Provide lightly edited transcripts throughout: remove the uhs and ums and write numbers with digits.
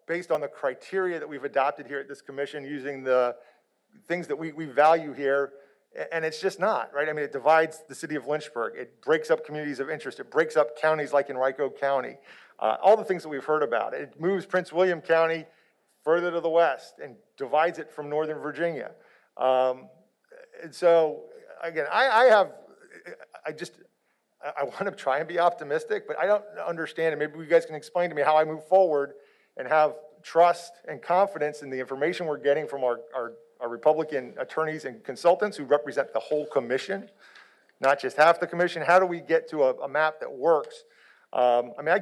based on the criteria that we've adopted here at this commission, using the things that we value here, and it's just not, right? I mean, it divides the city of Lynchburg. It breaks up communities of interest. It breaks up counties like Henrico County. All the things that we've heard about. It moves Prince William County further to the west and divides it from Northern Virginia. And so, again, I want to try and be optimistic, but I don't understand, and maybe you guys can explain to me how I move forward and have trust and confidence in the information we're getting from our Republican attorneys and consultants who represent the whole commission, not just half the commission. How do we get to a map that works? I mean,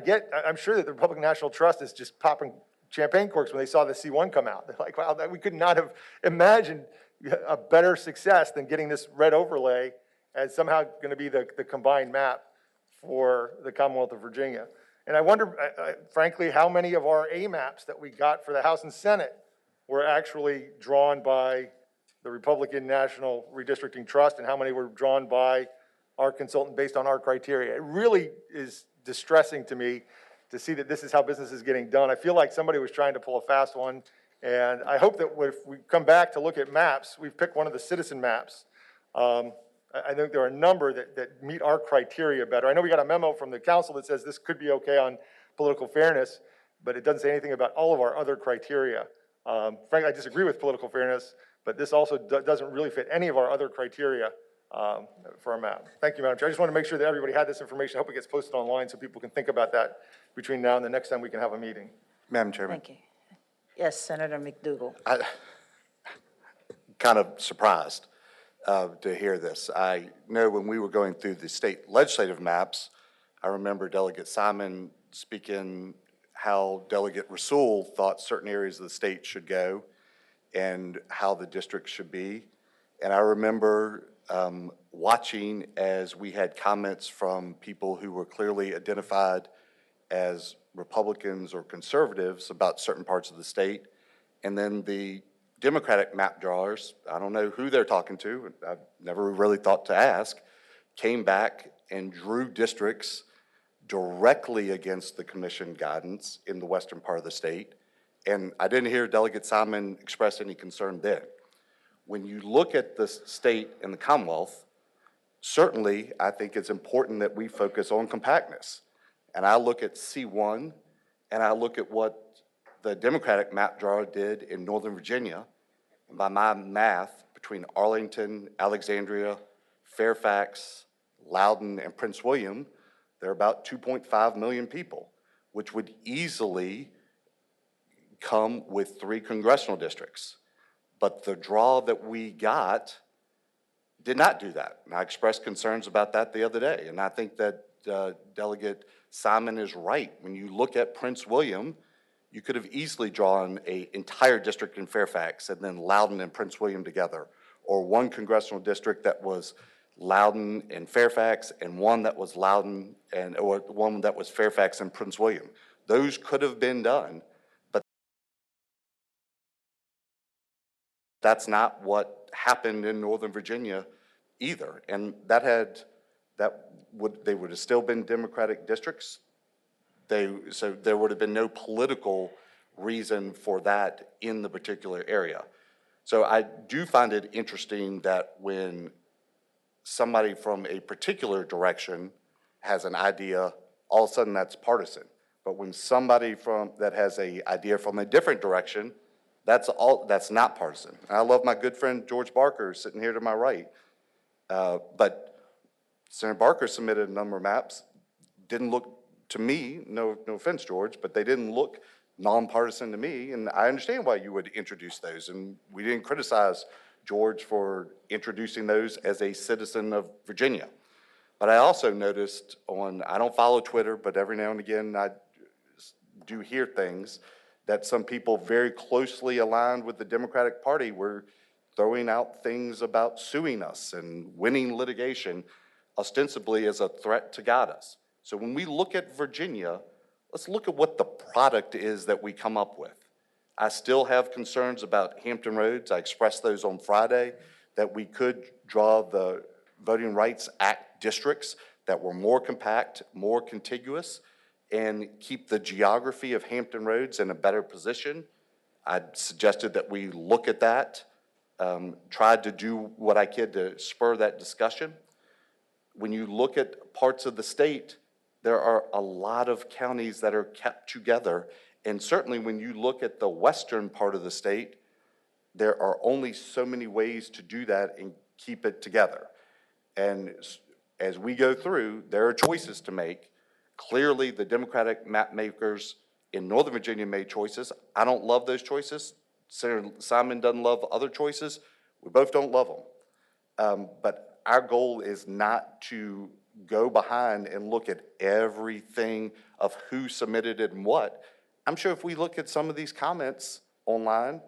I'm sure that the Republican National Trust is just popping champagne corks when they saw the C1 come out. They're like, wow, we could not have imagined a better success than getting this red overlay as somehow going to be the combined map for the Commonwealth of Virginia. And I wonder, frankly, how many of our A maps that we got for the House and Senate were actually drawn by the Republican National Redistricting Trust, and how many were drawn by our consultant based on our criteria. It really is distressing to me to see that this is how business is getting done. I feel like somebody was trying to pull a fast one, and I hope that if we come back to look at maps, we've picked one of the citizen maps. I think there are a number that meet our criteria better. I know we got a memo from the council that says this could be okay on political fairness, but it doesn't say anything about all of our other criteria. Frankly, I disagree with political fairness, but this also doesn't really fit any of our other criteria for a map. Thank you, Madam Chair. I just want to make sure that everybody had this information. I hope it gets posted online so people can think about that between now and the next time we can have a meeting. Madam Chairman. Thank you. Yes, Senator McDougal. I'm kind of surprised to hear this. I know when we were going through the state legislative maps, I remember Delegate Simon speaking how Delegate Rasul thought certain areas of the state should go and how the district should be. And I remember watching as we had comments from people who were clearly identified as Republicans or conservatives about certain parts of the state. And then the Democratic map drawers, I don't know who they're talking to, I've never really thought to ask, came back and drew districts directly against the commission guidance in the western part of the state. And I didn't hear Delegate Simon express any concern then. When you look at the state and the Commonwealth, certainly I think it's important that we focus on compactness. And I look at C1 and I look at what the Democratic map drawer did in Northern Virginia. And by my math, between Arlington, Alexandria, Fairfax, Loudoun, and Prince William, there are about 2.5 million people, which would easily come with 3 congressional districts. But the draw that we got did not do that. And I expressed concerns about that the other day. And I think that Delegate Simon is right. When you look at Prince William, you could have easily drawn an entire district in Fairfax and then Loudoun and Prince William together, or one congressional district that was Loudoun and Fairfax, and one that was Loudoun or one that was Fairfax and Prince William. Those could have been done, but that's not what happened in Northern Virginia either. And they would have still been Democratic districts. So there would have been no political reason for that in the particular area. So I do find it interesting that when somebody from a particular direction has an idea, all of a sudden that's partisan. But when somebody that has an idea from a different direction, that's not partisan. And I love my good friend George Barker sitting here to my right. But Senator Barker submitted a number of maps, didn't look to me, no offense, George, but they didn't look nonpartisan to me, and I understand why you would introduce those, and we didn't criticize George for introducing those as a citizen of Virginia. But I also noticed I don't follow Twitter, but every now and again I do hear things that some people very closely aligned with the Democratic Party were throwing out things about suing us and winning litigation, ostensibly as a threat to guide us. So when we look at Virginia, let's look at what the product is that we come up with. I still have concerns about Hampton Roads. I expressed those on Friday, that we could draw the Voting Rights Act districts that were more compact, more contiguous, and keep the geography of Hampton Roads in a better position. I suggested that we look at that, tried to do what I could to spur that discussion. When you look at parts of the state, there are a lot of counties that are kept together. And certainly when you look at the western part of the state, there are only so many ways to do that and keep it together. And as we go through, there are choices to make. Clearly, the Democratic map makers in Northern Virginia made choices. I don't love those choices. Senator Simon doesn't love other choices. We both don't love them. But our goal is not to go behind and look at everything of who submitted it and what. I'm sure if we look at some of these comments online,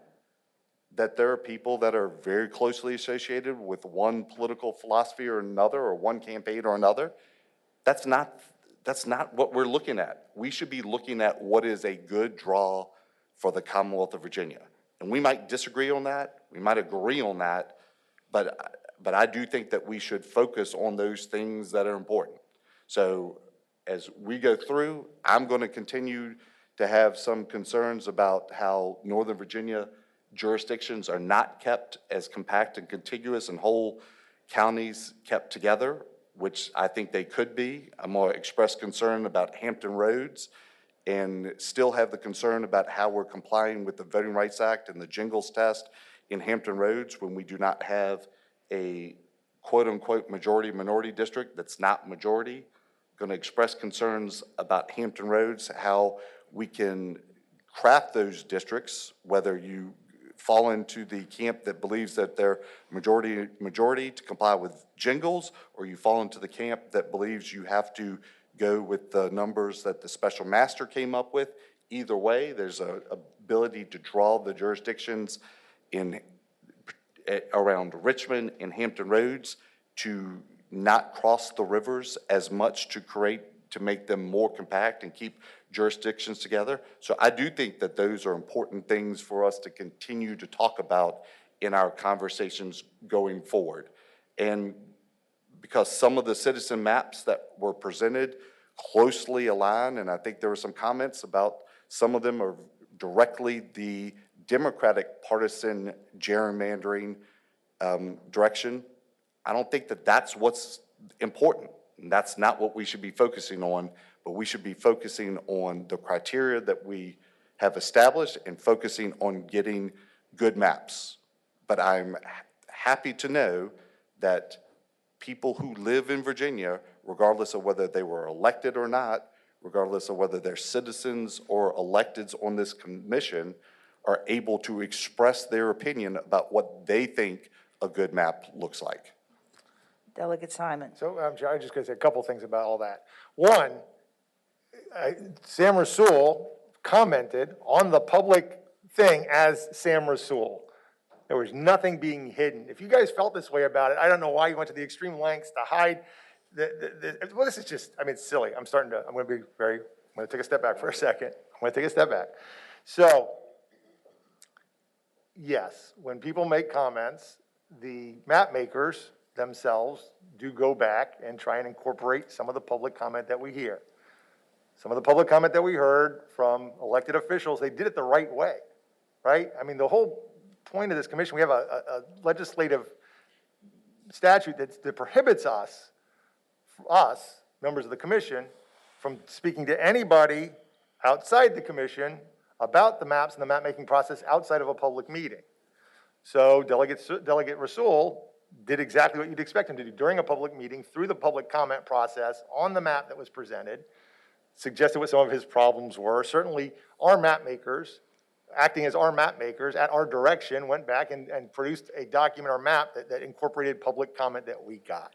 that there are people that are very closely associated with one political philosophy or another, or one campaign or another. That's not what we're looking at. We should be looking at what is a good draw for the Commonwealth of Virginia. And we might disagree on that, we might agree on that, but I do think that we should focus on those things that are important. So as we go through, I'm going to continue to have some concerns about how Northern Virginia jurisdictions are not kept as compact and contiguous and whole counties kept together, which I think they could be. I'm going to express concern about Hampton Roads and still have the concern about how we're complying with the Voting Rights Act and the Jingles test in Hampton Roads when we do not have a quote-unquote majority-minority district that's not majority. Going to express concerns about Hampton Roads, how we can craft those districts, whether you fall into the camp that believes that they're majority to comply with Jingles, or you fall into the camp that believes you have to go with the numbers that the special master came up with. Either way, there's a ability to draw the jurisdictions in around Richmond and Hampton Roads to not cross the rivers as much to make them more compact and keep jurisdictions together. So I do think that those are important things for us to continue to talk about in our conversations going forward. And because some of the citizen maps that were presented closely align, and I think there were some comments about some of them are directly the Democratic partisan gerrymandering direction. I don't think that that's what's important. And that's not what we should be focusing on, but we should be focusing on the criteria that we have established and focusing on getting good maps. But I'm happy to know that people who live in Virginia, regardless of whether they were elected or not, regardless of whether they're citizens or electeds on this commission, are able to express their opinion about what they think a good map looks like. Delegate Simon. So I'm just going to say a couple things about all that. One, Sam Rasool commented on the public thing as Sam Rasool. There was nothing being hidden. If you guys felt this way about it, I don't know why you went to the extreme lengths to hide. Well, this is just, I mean, it's silly. I'm going to take a step back for a second. I'm going to take a step back. So, yes, when people make comments, the map makers themselves do go back and try and incorporate some of the public comment that we hear. Some of the public comment that we heard from elected officials, they did it the right way, right? I mean, the whole point of this commission, we have a legislative statute that prohibits us, members of the commission, from speaking to anybody outside the commission about the maps and the map-making process outside of a public meeting. So Delegate Rasool did exactly what you'd expect him to do during a public meeting, through the public comment process on the map that was presented, suggested what some of his problems were. Certainly, our map makers, acting as our map makers at our direction, went back and produced a document or map that incorporated public comment that we got.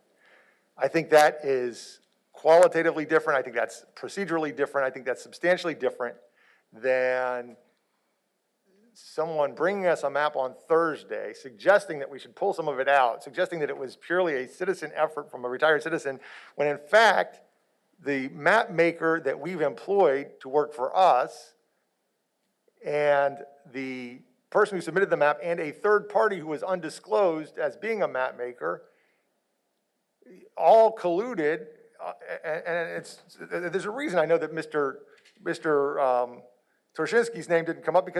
I think that is qualitatively different. I think that's procedurally different. I think that's substantially different than someone bringing us a map on Thursday, suggesting that we should pull some of it out, suggesting that it was purely a citizen effort from a retired citizen, when in fact, the map maker that we've employed to work for us and the person who submitted the map and a third party who was undisclosed as being a map maker all colluded and there's a reason I know that Mr. Torchinsky's name didn't come up, because